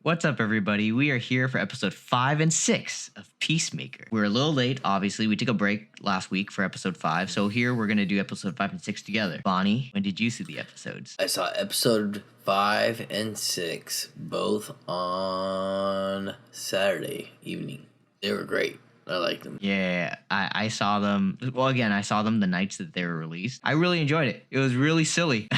What's up, everybody? We are here for episode 5 and 6 of Peacemaker. We're a little late, obviously. We took a break last week for episode 5, so here we're going to do episode 5 and 6 together. Bonnie, when did you see the episodes? I saw episode 5 and 6 both on Saturday evening. They were great. I liked them. Yeah, I saw them. Well, again, I saw them the nights that they were released. I really enjoyed it. It was really silly.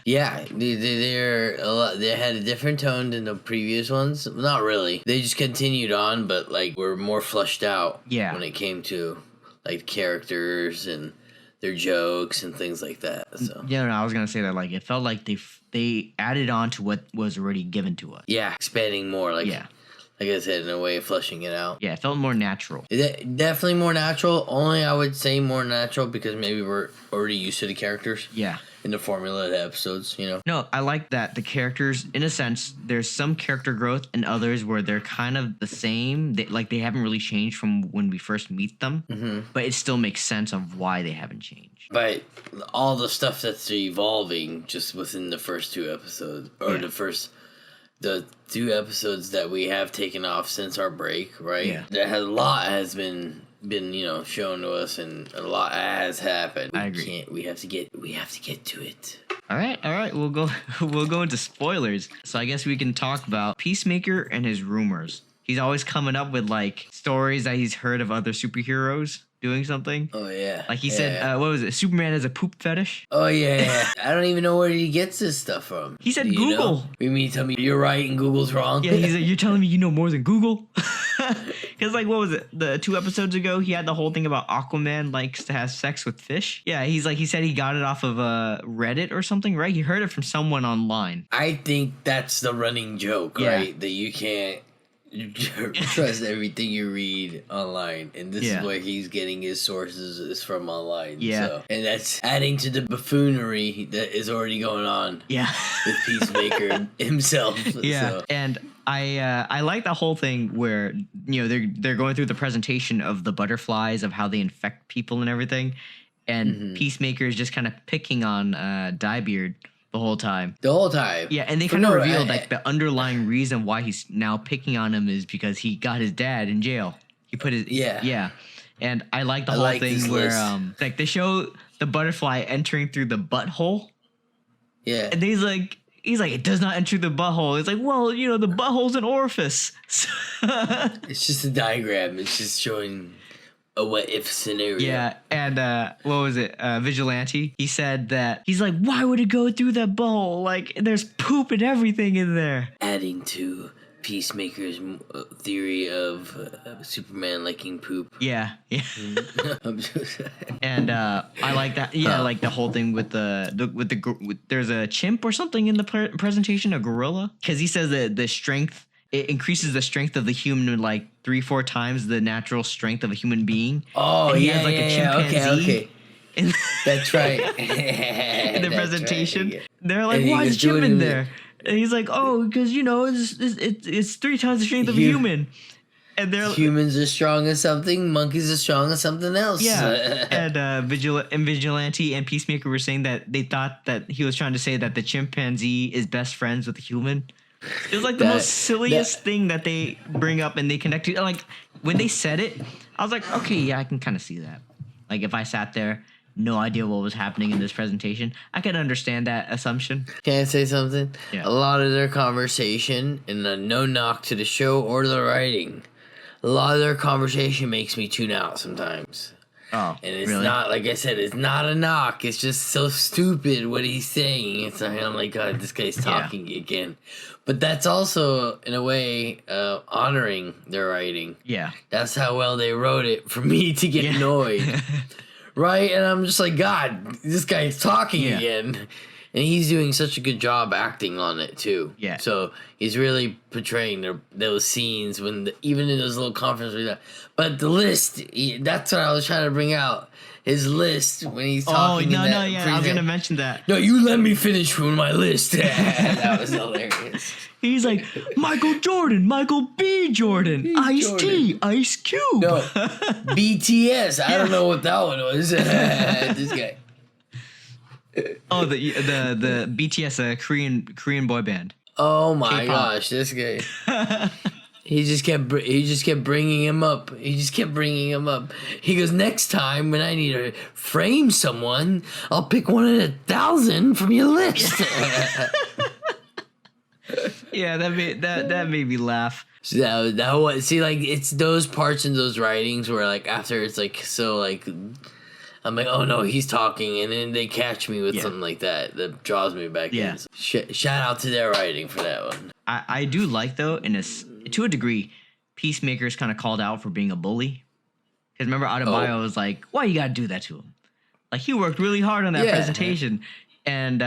Yeah, they're a lot. They had a different tone than the previous ones. Not really. They just continued on, but like were more fleshed out. Yeah. When it came to like characters and their jokes and things like that. So Yeah, no, I was gonna say that like it felt like they added on to what was already given to us. yeah, expanding more. Like I said, in a way of fleshing it out. Yeah, it felt more natural. Definitely more natural. Only I would say more natural because maybe we're already used to the characters. Yeah. In the formula of the episodes, you know? No, I like that the characters, in a sense, there's some character growth and others where they're kind of the same. They haven't really changed from when we first meet them, but it still makes sense of why they haven't changed. But all the stuff that's evolving just within the first two episodes, or the two episodes that we have taken off since our break, right? Yeah. A lot has been shown to us, and a lot has happened. I agree. We have to get to it. All right. We'll go into spoilers. So I guess we can talk about Peacemaker and his rumors. He's always coming up with like stories that he's heard of other superheroes doing something. Oh yeah. Like he said, what was it? Superman has a poop fetish. Oh yeah. I don't even know where he gets this stuff from. He said Do you Google. know? You mean tell me you're right and Google's wrong? Yeah, he's like, you're telling me you know more than Google? Because, like, what was it? The 2 episodes ago, he had the whole thing about Aquaman likes to have sex with fish. Yeah, he said he got it off of Reddit or something, right? He heard it from someone online. I think that's the running joke, right? That you can't trust everything you read online, and this is where he's getting his sources is from online. Yeah, so, and that's adding to the buffoonery that is already going on. Yeah, with Peacemaker himself. Yeah, so. and I like the whole thing where they're going through the presentation of the butterflies of how they infect people and everything, and Peacemaker is just kind of picking on Diebeard. The whole time. Yeah, and they kind of revealed like the underlying reason why he's now picking on him is because he got his dad in jail. He put his and I like the whole thing where like they show the butterfly entering through the butthole. Yeah, and he's like it does not enter the butthole. It's like, well, the butthole's an orifice. It's just a diagram. It's just showing a what if scenario. Yeah, and what was it? Vigilante. He said that he's like, why would it go through that bowl? Like, there's poop and everything in there. Adding to Peacemaker's theory of Superman liking poop. Yeah. And I like that. Yeah, like the whole thing with there's a chimp or something in the presentation, a gorilla, because he says that the strength. It increases the strength of the human like 3-4 times the natural strength of a human being. Oh, and he has like a chimpanzee. Okay. That's right. In the presentation, right. They're like, "Why is chimp in there?" And he's like, "Oh, because it's 3 times the strength of a human." And they're humans are strong as something, monkeys are strong as something else. Yeah, and Vigilante and Peacemaker were saying that they thought that he was trying to say that the chimpanzee is best friends with the human. It was like the most silliest thing that they bring up and they connect to. Like, when they said it, I was like, okay, yeah, I can kind of see that. Like, if I sat there, no idea what was happening in this presentation, I could understand that assumption. Can I say something? Yeah. A lot of their conversation, and no knock to the show or the writing, a lot of their conversation makes me tune out sometimes. Oh, and it's not, like I said, it's not a knock. It's just so stupid what he's saying. It's like, oh my God, this guy's talking again. But that's also, in a way, honoring their writing. Yeah. That's how well they wrote it for me to get annoyed. Right? And I'm just like, God, this guy's talking again. And he's doing such a good job acting on it, too. Yeah. So he's really portraying those scenes even in those little conferences. But the list, that's what I was trying to bring out. His list when he's talking. I was going to mention that. No, you let me finish with my list. That was hilarious. He's like, Michael Jordan, Michael B. Jordan, Ice-T, Ice Cube. No, BTS. I don't know what that one was. This guy. Oh, the BTS, Korean boy band. Oh my K-pop. gosh, this guy. He just kept bringing him up. He goes, next time when I need to frame someone, I'll pick one of 1,000 from your list. Yeah, that made me laugh. So that was, see, like, it's those parts in those writings where, like, after it's like so, like, I'm like, oh no, he's talking, and then they catch me with something like that draws me back in. So shout out to their writing for that one. I do like, though, to a degree, Peacemaker's kind of called out for being a bully. Because remember, Adebayo was like, why you gotta do that to him? Like, he worked really hard on that presentation. And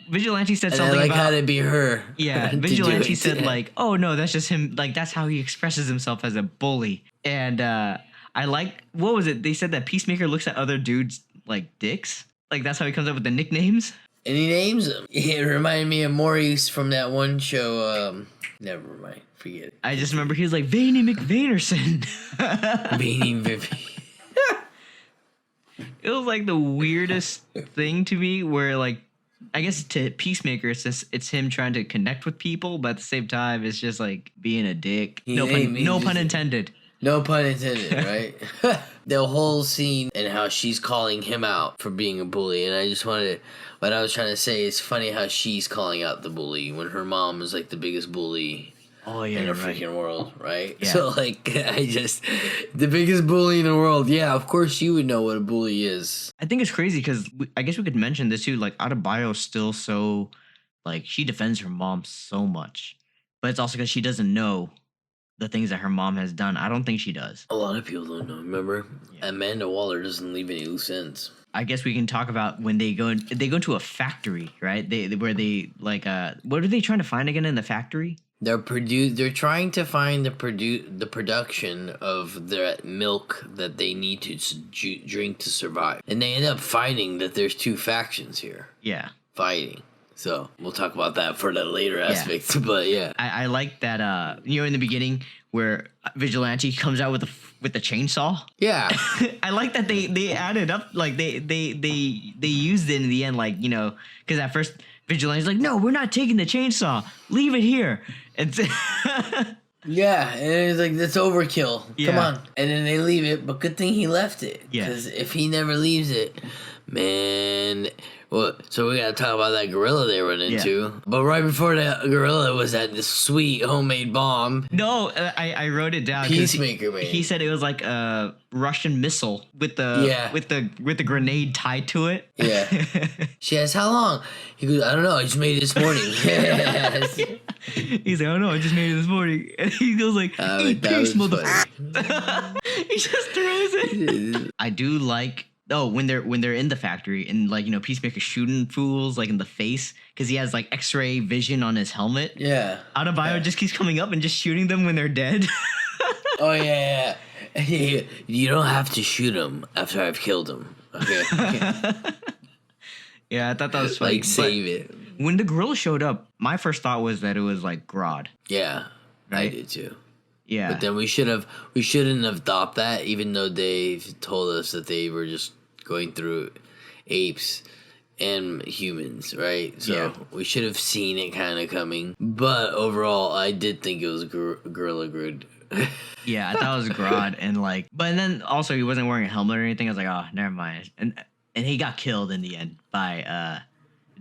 Vigilante said something I about... how to be her. Yeah, Vigilante said, like, oh no, that's just him. Like, that's how he expresses himself as a bully. And I like... What was it? They said that Peacemaker looks at other dudes like dicks. Like, that's how he comes up with the nicknames. And he names them. It reminded me of Maurice from that one show. Never mind. Forget it. I just remember he was like, Veiny McVaynerson. Veiny Vivi. It was like the weirdest thing to me where, like, I guess to Peacemaker, it's him trying to connect with people, but at the same time, it's just like being a dick. No pun intended. No pun intended, right? The whole scene and how she's calling him out for being a bully, and I just wanted to, what I was trying to say is funny how she's calling out the bully when her mom is like the biggest bully in the freaking world, right? Yeah. So like, the biggest bully in the world. Yeah, of course you would know what a bully is. I think it's crazy because I guess we could mention this too. Like, Adebayo's still so, like, she defends her mom so much, but it's also because she doesn't know the things that her mom has done. I don't think she does. A lot of people don't know. Remember, Amanda Waller doesn't leave any loose ends. I guess we can talk about when they go into a factory, right? Where they like what are they trying to find again in the factory? They're trying to find the production of the milk that they need to drink to survive, and they end up finding that there's two factions here. Yeah, fighting. So we'll talk about that for the later aspects. But yeah, I like that. In the beginning where Vigilante comes out with the chainsaw. Yeah, I like that they added up, like they used it in the end, like, because at first Vigilante's like, no, we're not taking the chainsaw, leave it here. It's yeah, and it's like, that's overkill. Yeah. Come on, and then they leave it, but good thing he left it. Yeah, because if he never leaves it, man. Well, so we gotta talk about that gorilla they run into. Yeah. But right before that gorilla was that this sweet homemade bomb. No, I wrote it down. Peacemaker, man. He said it was like a Russian missile with the grenade tied to it. Yeah. She asks, how long? He goes, I don't know. I just made it this morning. He's like, I don't know. I just made it this morning. And he goes like, eat peace, motherfucker. He just throws it. I do like... Oh, when they're in the factory and, like, Peacemaker shooting fools like in the face because he has like X-ray vision on his helmet. Yeah. Adebayo just keeps coming up and just shooting them when they're dead. Oh yeah. You don't have to shoot them after I've killed them. Okay. Yeah, I thought that was funny. Like, save it. When the gorilla showed up, my first thought was that it was like Grodd. Yeah, right? I did too. Yeah. But then we shouldn't have thought that, even though they've told us that they were just going through apes and humans, right? So we should have seen it kind of coming. But overall, I did think it was Gorilla Grodd. Yeah, I thought it was Grodd, and like, but then also he wasn't wearing a helmet or anything. I was like, oh, never mind. And he got killed in the end by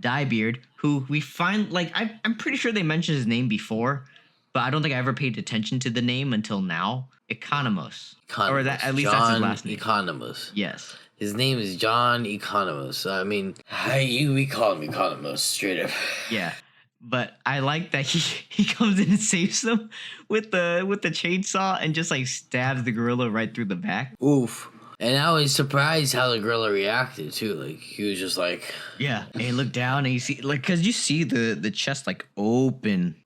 Diebeard, who we find, like, I'm pretty sure they mentioned his name before. But I don't think I ever paid attention to the name until now. Economos. Or that, at least John, that's his last name. Economos. Yes. His name is John Economos. I mean, we call him Economos straight up. Yeah. But I like that he comes in and saves them with the chainsaw and just like stabs the gorilla right through the back. Oof. And I was surprised how the gorilla reacted too. Like, he was just like, yeah. And he looked down and you see, like, because you see the chest like open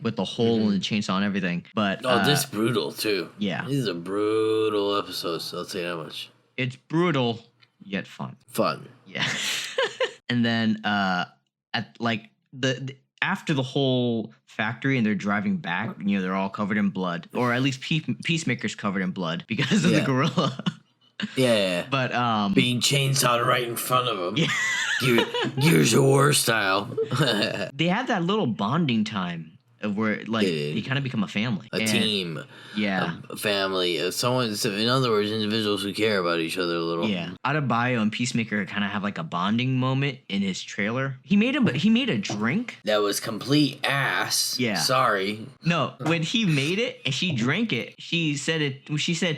with the hole in the chainsaw and everything. But this brutal too. Yeah, this is a brutal episode. So I'll tell you that much. It's brutal yet fun. Fun. Yeah. And then at like the after the whole factory and they're driving back, they're all covered in blood, or at least Peacemaker's covered in blood because of the gorilla. Yeah, but being chainsawed right in front of him. Yeah. Gears of War style. They have that little bonding time of where like they kind of become a family, a team, yeah, a family, someone. In other words, individuals who care about each other a little. Yeah, Adebayo and Peacemaker kind of have like a bonding moment in his trailer. He made a drink that was complete ass. Yeah, sorry. No, when he made it and she drank it, she said it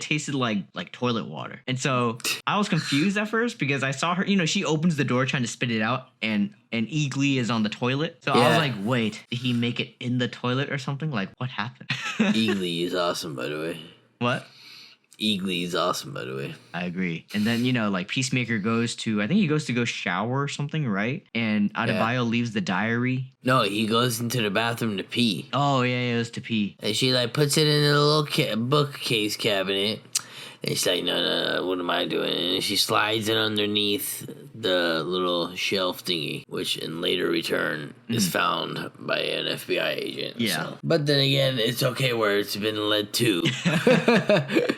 tasted like toilet water, and so I was confused at first because I saw her. She opens the door trying to spit it out, and Eagly is on the toilet. So I was like, wait, did he make it in the toilet or something? Like, what happened? Eagly is awesome, by the way. What? Eagly is awesome, by the way. I agree. And then, like Peacemaker goes to go shower or something, right? And Adebayo leaves the diary. No, he goes into the bathroom to pee. Oh, yeah, it was to pee. And she, puts it in a little bookcase cabinet. And she's like, no, what am I doing? And she slides it underneath the little shelf thingy, which in later return is found by an FBI agent. Yeah. So. But then again, it's okay where it's been led to.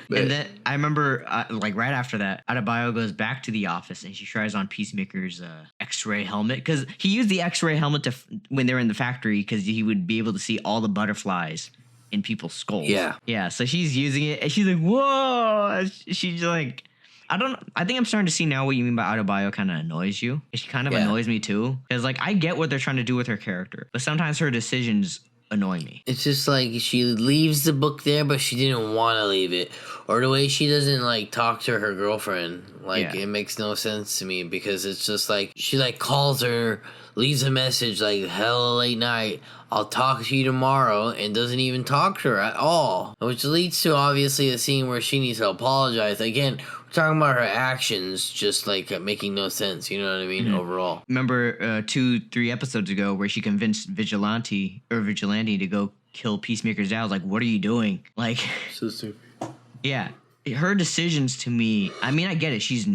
And then I remember, right after that, Adebayo goes back to the office and she tries on Peacemaker's X-ray helmet. Because he used the X-ray helmet when they were in the factory because he would be able to see all the butterflies in people's skulls. Yeah. So she's using it and she's like, whoa. She's like, I think I'm starting to see now what you mean by Adebayo kind of annoys you. She kind of annoys me too. Because I get what they're trying to do with her character, but sometimes her decisions annoy me. It's just like she leaves the book there, but she didn't want to leave it. Or the way she doesn't talk to her girlfriend. It makes no sense to me because it's just she calls her, leaves a message hella late night. I'll talk to you tomorrow, and doesn't even talk to her at all. Which leads to obviously a scene where she needs to apologize. Again, we're talking about her actions just making no sense, you know what I mean, overall. Remember 2-3 episodes ago where she convinced Vigilante to go kill Peacemaker's dad? I was like, what are you doing? So stupid. Yeah. Her decisions to me, I mean, I get it. She's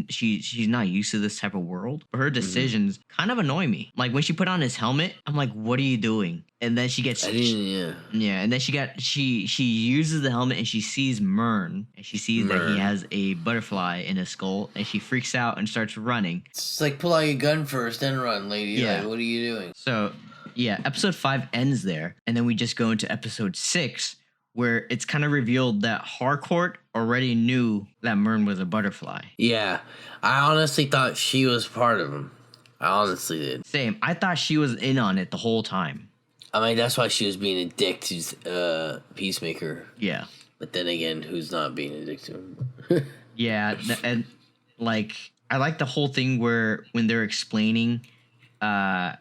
not used to this type of world, but her decisions kind of annoy me. When she put on his helmet, I'm like, what are you doing? And then she gets, and then she uses the helmet and she sees Murn, and she sees that he has a butterfly in his skull, and she freaks out and starts running. It's pull out your gun first, then run, lady. Yeah. What are you doing? So, yeah, episode 5 ends there, and then we just go into episode 6, where it's kind of revealed that Harcourt already knew that Murn was a butterfly. Yeah, I honestly thought she was part of him. I honestly did. Same. I thought she was in on it the whole time. I mean, that's why she was being a dick to Peacemaker. Yeah. But then again, who's not being a dick to him? Yeah, and I like the whole thing where when they're explaining to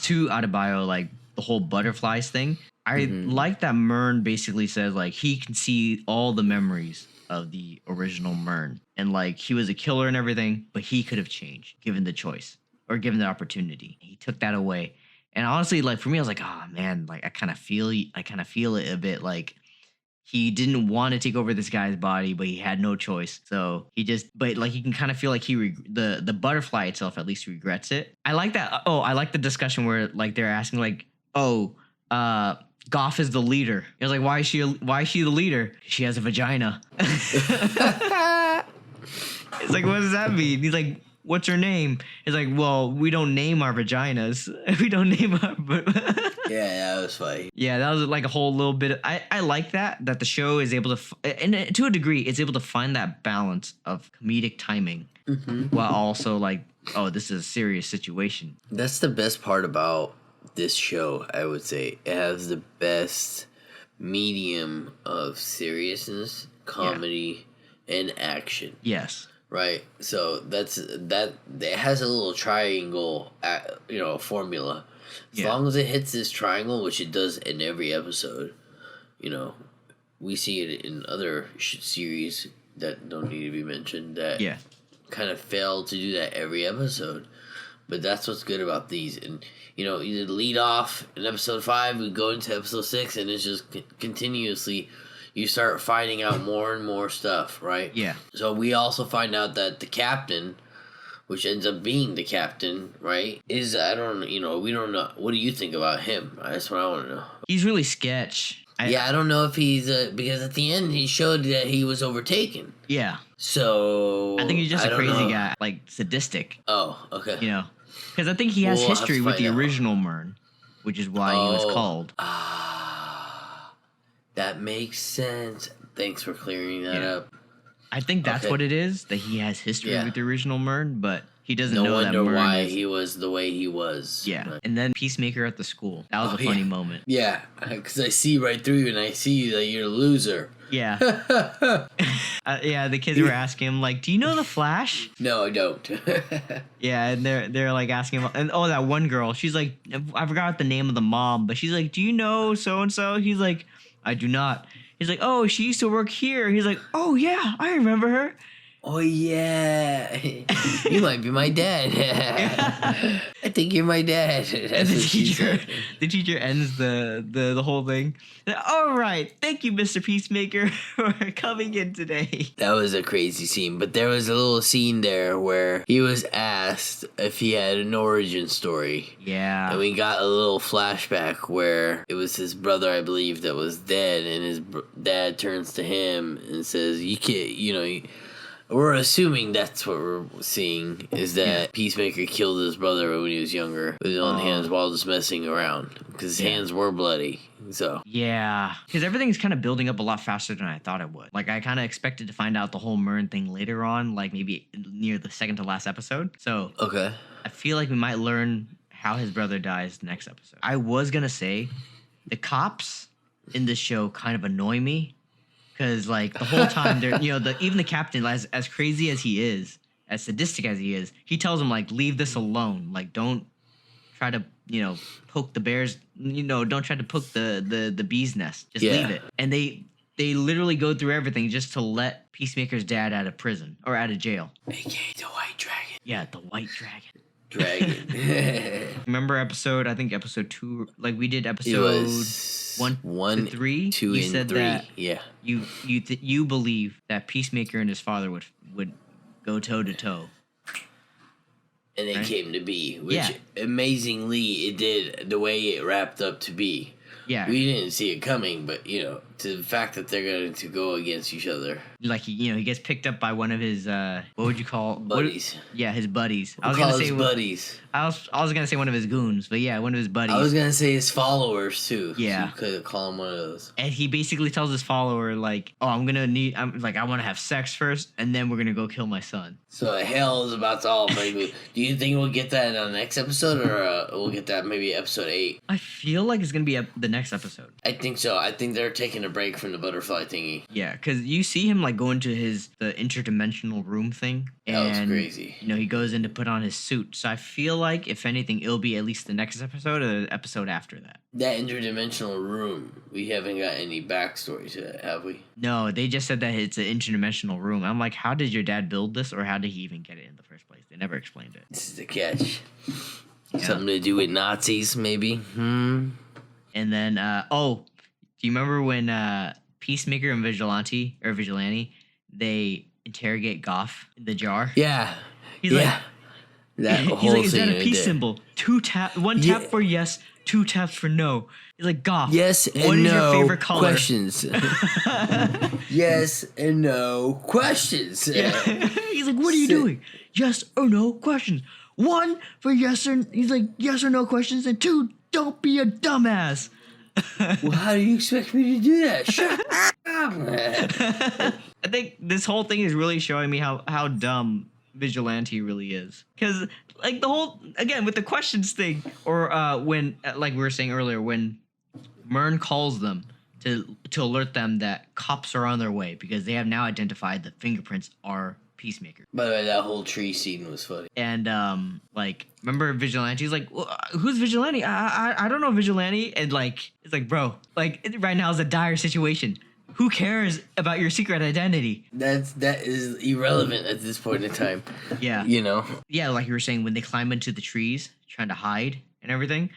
Adebayo the whole butterflies thing. I like that Murn basically says he can see all the memories of the original Murn, and he was a killer and everything, but he could have changed given the choice or given the opportunity. He took that away, and honestly, for me, I was like, oh man, I kind of feel it a bit. He didn't want to take over this guy's body, but he had no choice. So he just, you can kind of feel the butterfly itself at least regrets it. I like that. Oh, I like the discussion where they're asking Goff is the leader. He was like, why is she the leader? She has a vagina. It's like, what does that mean? He's like, what's her name? It's like, well, we don't name our vaginas. We don't name our... Yeah, that was funny. Yeah, that was a whole little bit of... I like that the show is able to... and to a degree, it's able to find that balance of comedic timing while also this is a serious situation. That's the best part about this show, I would say. It has the best medium of seriousness, comedy, and action. Yes. Right? So that it has a little triangle, formula. As long as it hits this triangle, which it does in every episode, we see it in other series that don't need to be mentioned that kind of fail to do that every episode. But that's what's good about these. And, either lead off in episode 5, we go into episode 6, and it's just continuously, you start finding out more and more stuff, right? Yeah. So we also find out that the captain, which ends up being the captain, right, is, we don't know. What do you think about him? That's what I want to know. He's really sketch. I don't know if he's, because at the end he showed that he was overtaken. Yeah. So I think he's just a crazy guy, sadistic. Oh, okay. Because I think he has We'll have to history with find the out. original Murn, which is why he was called. That makes sense. Thanks for clearing that up. I think that's what it is, that he has history with the original Murn, but he doesn't know that wonder Murn why is... he was the way he was. Yeah. Right. And then Peacemaker at the school. That was a funny moment. Yeah, because I see right through you and I see that you're a loser. Yeah. Yeah, the kids were asking him, like, do you know the Flash? No, I don't. Yeah, and they're like asking him, and that one girl, she's like, I forgot the name of the mom, but she's like, do you know so-and-so? He's like, I do not. He's like, oh, she used to work here. He's like, oh, yeah, I remember her. Oh, yeah. You might be my dad. I think you're my dad. And the teacher ends the whole thing. All right. Thank you, Mr. Peacemaker, for coming in today. That was a crazy scene. But there was a little scene there where he was asked if he had an origin story. Yeah. And we got a little flashback where it was his brother, I believe, that was dead. And his dad turns to him and says, you can't, we're assuming that's what we're seeing, is that Peacemaker killed his brother when he was younger with his own hands while just messing around. Because his hands were bloody. So yeah. Because everything's kind of building up a lot faster than I thought it would. Like, I kind of expected to find out the whole Murn thing later on, like maybe near the second to last episode. So I feel like we might learn how his brother dies next episode. I was going to say, the cops in this show kind of annoy me. Because, like, the whole time, they're, even the captain, as crazy as he is, as sadistic as he is, he tells him, like, leave this alone. Like, don't try to, poke the bears, don't try to poke the bee's nest. Just leave it. And they literally go through everything just to let Peacemaker's dad out of prison, or out of jail. AKA the White Dragon. Yeah, the White Dragon. Remember episode 2, like, we did episode... 1 to 3, 2 you and said 3. that Yeah. You believe that Peacemaker and his father would go toe to toe, and it came to be, which amazingly it did. The way it wrapped up to be. Yeah, we didn't see it coming, but to the fact that they're going to go against each other. Like, he gets picked up by one of his what would you call buddies? His buddies. I was gonna say buddies. I was gonna say one of his goons, but yeah, one of his buddies. I was gonna say his followers too. Yeah, so you could call him one of those. And he basically tells his follower, like, "Oh, I want to have sex first, and then we're gonna go kill my son." So hell is about to all break loose. Do you think we'll get that on the next episode, or we'll get that maybe episode 8? I feel like it's gonna be the next episode. I think so. I think they're taking a break from the butterfly thingy. Yeah, because you see him, like, go into the interdimensional room thing. And, that was crazy. He goes in to put on his suit. So I feel like, if anything, it'll be at least the next episode or the episode after that. That interdimensional room, we haven't got any backstory to that, have we? No, they just said that it's an interdimensional room. I'm like, how did your dad build this, or how did he even get it in the first place? They never explained it. This is the catch. Something to do with Nazis, maybe? And then, do you remember when Peacemaker and Vigilante, they interrogate Goff in the jar? Yeah. He's like, is that a right peace symbol? 1 tap for yes, 2 taps for no. He's like, Goff, yes and what is no your favorite color? Questions. Yes and no questions. Yeah. He's like, what are you doing? Yes or no questions. 1 for yes or no questions, and 2, don't be a dumbass. Well, how do you expect me to do that? Shut up. I think this whole thing is really showing me how dumb Vigilante really is. Because, like, the whole, again, with the questions thing, or when, like we were saying earlier, when Murn calls them to alert them that cops are on their way because they have now identified the fingerprints are Peacemaker. By the way, that whole tree scene was funny. And like, remember Vigilante? He's like, well, who's Vigilante? I don't know Vigilante. And like, it's like, bro, like, right now is a dire situation. Who cares about your secret identity? That is irrelevant at this point in time. Yeah. Yeah, like you were saying, when they climb into the trees trying to hide and everything,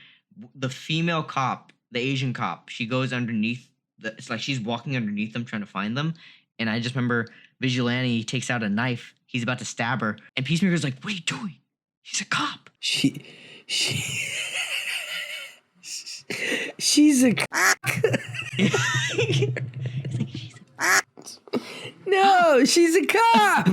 the female cop, the Asian cop, she goes underneath. It's like she's walking underneath them trying to find them. And I just remember Vigilante takes out a knife. He's about to stab her. And Peacemaker's like, what are you doing? He's a cop. She's a cock. No, she's a cop.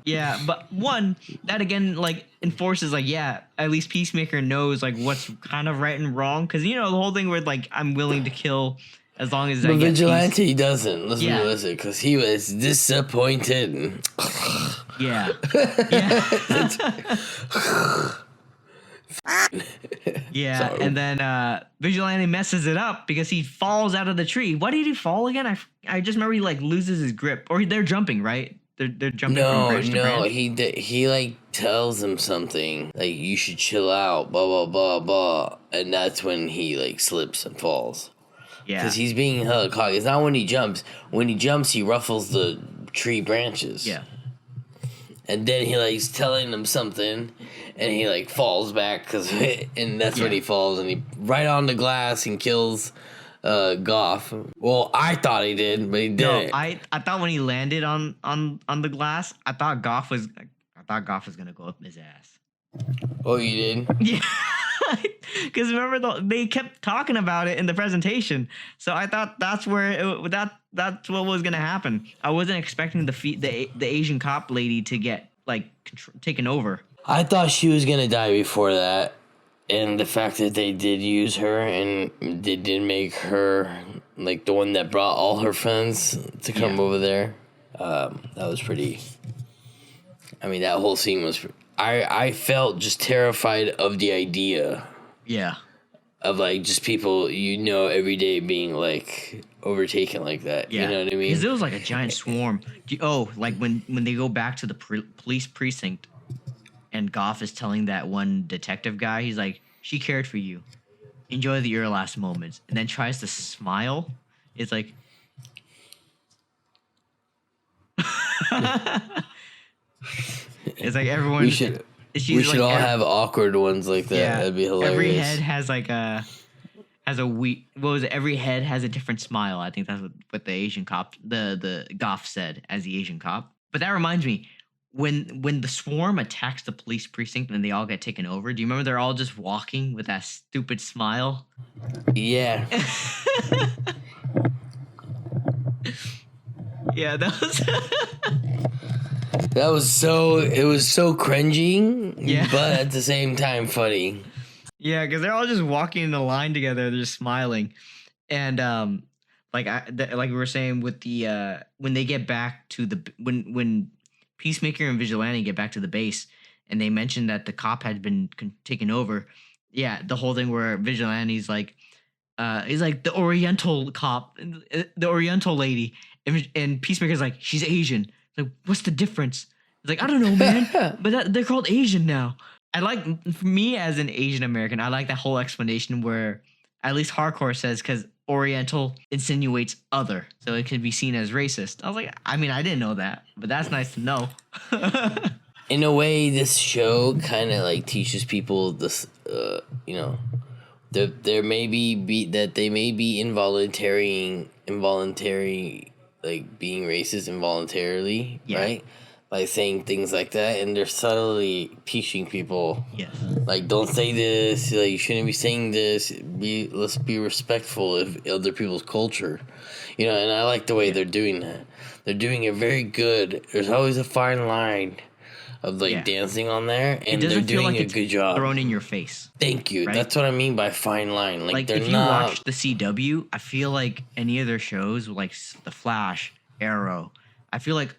Yeah, but one, that again, like, enforces, like, yeah, at least Peacemaker knows, like, what's kind of right and wrong. Because, you know, the whole thing where, like, I'm willing to kill as long as I But get Vigilante peace. doesn't. Let's be Yeah. realistic, because he was disappointed. Yeah. Yeah. Yeah, Sorry. and then Vigilante messes it up because he falls out of the tree. Why did he fall again? I just remember he, like, loses his grip. Or they're jumping, right? They're jumping from branch to branch. He like tells him something like you should chill out, blah blah blah blah, and that's when he like slips and falls. Yeah, because he's being hella cocky. It's not when he jumps. When he jumps, he ruffles the tree branches. Yeah, and then he like he's telling him something, and he like falls back and that's when he falls and he right on the glass and kills. Goff. Well, I thought he did, but he didn't. No, I thought when he landed on the glass, I thought Goff was gonna go up his ass. Oh, you did? Yeah, because remember they kept talking about it in the presentation, so I thought that's where that's what was gonna happen. I wasn't expecting the Asian cop lady to get like taken over. I thought she was gonna die before that. And the fact that they did use her and they did make her like the one that brought all her friends to come over there, that was pretty. I mean, that whole scene was. I felt just terrified of the idea. Yeah. Of like just people every day being like overtaken like that. Yeah. You know what I mean? Because it was like a giant swarm. Oh, like when they go back to the police precinct. And Goff is telling that one detective guy, he's like, she cared for you. Enjoy your last moments. And then tries to smile. It's like... it's like everyone... We should all have awkward ones like that. Yeah, that'd be hilarious. Every head has like every head has a different smile. I think that's what the Asian cop, the Goff said as the Asian cop. But that reminds me... When the swarm attacks the police precinct and they all get taken over, do you remember they're all just walking with that stupid smile? Yeah. Yeah, that was... it was so cringy, yeah. But at the same time funny. Yeah, because they're all just walking in a line together, they're just smiling. And like we were saying with the when they get back to the when Peacemaker and Vigilante get back to the base, and they mentioned that the cop had been taken over. Yeah, the whole thing where Vigilante's like, he's like the Oriental cop, the Oriental lady, and Peacemaker's like, she's Asian. Like, what's the difference? It's like, I don't know, man, but they're called Asian now. I like, for me as an Asian American, I like that whole explanation where at least Hardcore says because Oriental insinuates other, so it could be seen as racist. I was like, I mean, I didn't know that, but that's nice to know. In a way, this show kind of like teaches people this, there may be that they may be involuntary, like being racist involuntarily, right? By saying things like that, and they're subtly teaching people, like, don't say this, like, you shouldn't be saying this, let's be respectful of other people's culture, and I like the way they're doing that. They're doing it very good. There's always a fine line of, like, dancing on there, and they're doing a good job. Thrown in your face. Thank you. Right? That's what I mean by fine line. Like they're if you watch the CW, I feel like any of their shows, like The Flash, Arrow, I feel like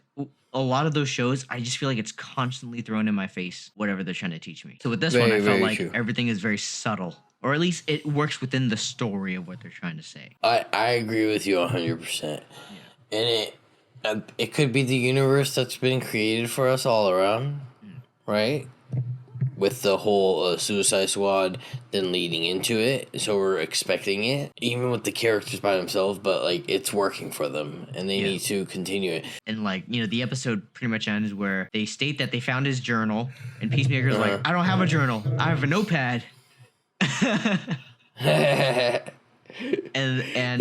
a lot of those shows, I just feel like it's constantly thrown in my face, whatever they're trying to teach me. So with this one, I felt like everything is very subtle, or at least it works within the story of what they're trying to say. I agree with you 100%. And it could be the universe that's been created for us all around, right? With the whole Suicide Squad then leading into it, so we're expecting it, even with the characters by themselves, but like it's working for them and they need to continue it. And like, the episode pretty much ends where they state that they found his journal, and Peacemaker's like, I don't have a journal, I have a notepad. and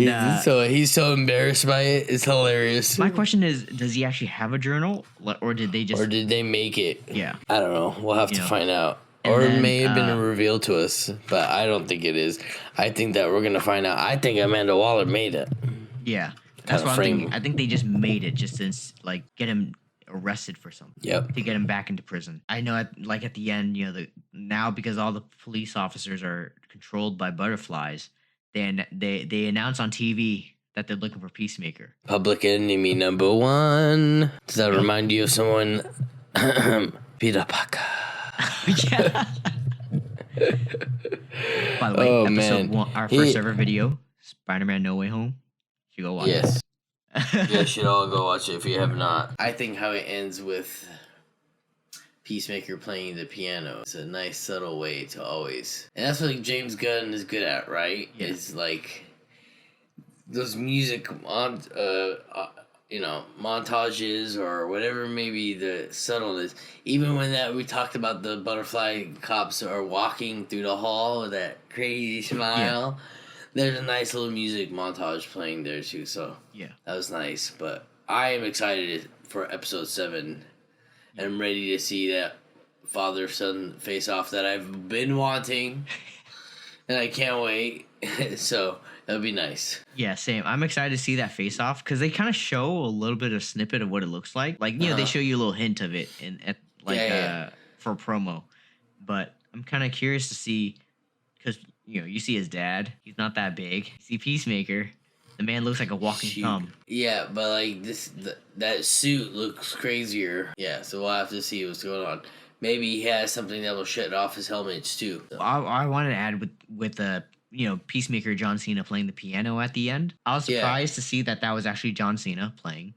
he's so embarrassed by it. It's hilarious. My question is, does he actually have a journal, or did they make it? Yeah, I don't know. We'll have to find out. Or it may have been revealed to us, but I don't think it is. I think that we're gonna find out. I think Amanda Waller made it. Yeah, that's what I'm thinking. I think they just made it just to like get him arrested for something. Yep. To get him back into prison. I know, at the end, now because all the police officers are controlled by butterflies, they announce on TV that they're looking for Peacemaker. Public enemy number one. Does that remind you of someone? Peter Parker. Yeah. By the way, episode 1, our first ever video, Spider-Man No Way Home. You go watch it. You guys should all go watch it if you have not. I think how it ends with Peacemaker playing the piano. It's a nice, subtle way to always... And that's what James Gunn is good at, right? Yeah. Is like... Those music montages or whatever, maybe the subtleness. Even when we talked about the butterfly cops are walking through the hall with that crazy smile. Yeah. There's a nice little music montage playing there too, so yeah, that was nice. But I am excited for episode 7, and I'm ready to see that father-son face-off that I've been wanting, and I can't wait. So that'll be nice. Yeah, same. I'm excited to see that face-off because they kind of show a little bit of snippet of what it looks like. Like, they show you a little hint of it for promo. But I'm kind of curious to see because. You see his dad. He's not that big. You see Peacemaker. The man looks like a walking thumb. Yeah, but like that suit looks crazier. Yeah, so we'll have to see what's going on. Maybe he has something that will shut off his helmets too. So. I wanted to add with the Peacemaker John Cena playing the piano at the end. I was surprised to see that was actually John Cena playing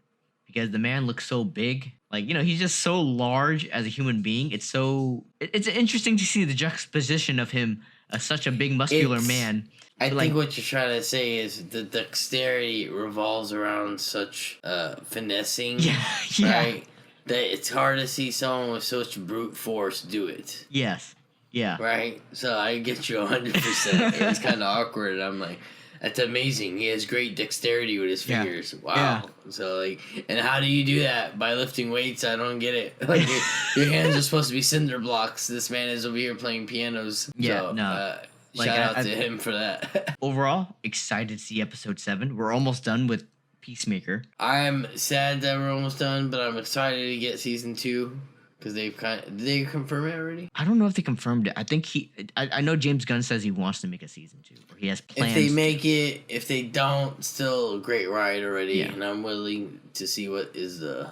because the man looks so big. Like, he's just so large as a human being. It's interesting to see the juxtaposition of him. Such a big muscular man. I think what you're trying to say is the dexterity revolves around such finessing. Yeah. Right? That it's hard to see someone with such brute force do it. Yes. Yeah. Right? So I get you 100%. It's kind of awkward. And I'm like, that's amazing. He has great dexterity with his fingers. Yeah. Wow. Yeah. So, and how do you do that? By lifting weights? I don't get it. Like, your hands are supposed to be cinder blocks. This man is over here playing pianos. Yeah, so, no. Shout out to him for that. Overall, excited to see episode 7. We're almost done with Peacemaker. I'm sad that we're almost done, but I'm excited to get season 2. Because did they confirm it already? I don't know if they confirmed it. I think I know James Gunn says he wants to make a season 2. Or he has plans. If they make it, if they don't, still a great ride already. Yeah. And I'm willing to see what is the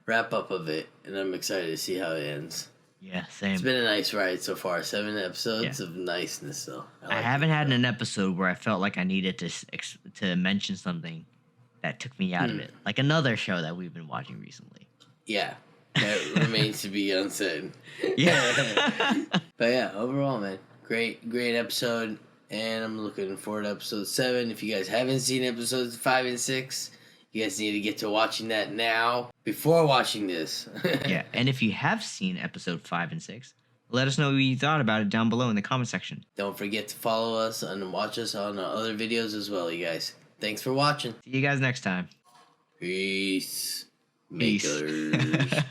wrap up of it. And I'm excited to see how it ends. Yeah, same. It's been a nice ride so far. 7 episodes of niceness, though. I haven't had an episode where I felt like I needed to mention something that took me out of it. Like another show that we've been watching recently. Yeah. That remains to be unsaid. Yeah. But yeah, overall, man, great episode. And I'm looking forward to episode 7. If you guys haven't seen episodes 5 and 6, you guys need to get to watching that now before watching this. Yeah, and if you have seen episode 5 and 6, let us know what you thought about it down below in the comment section. Don't forget to follow us and watch us on other videos as well, you guys. Thanks for watching. See you guys next time. Peace. Peace. Makers.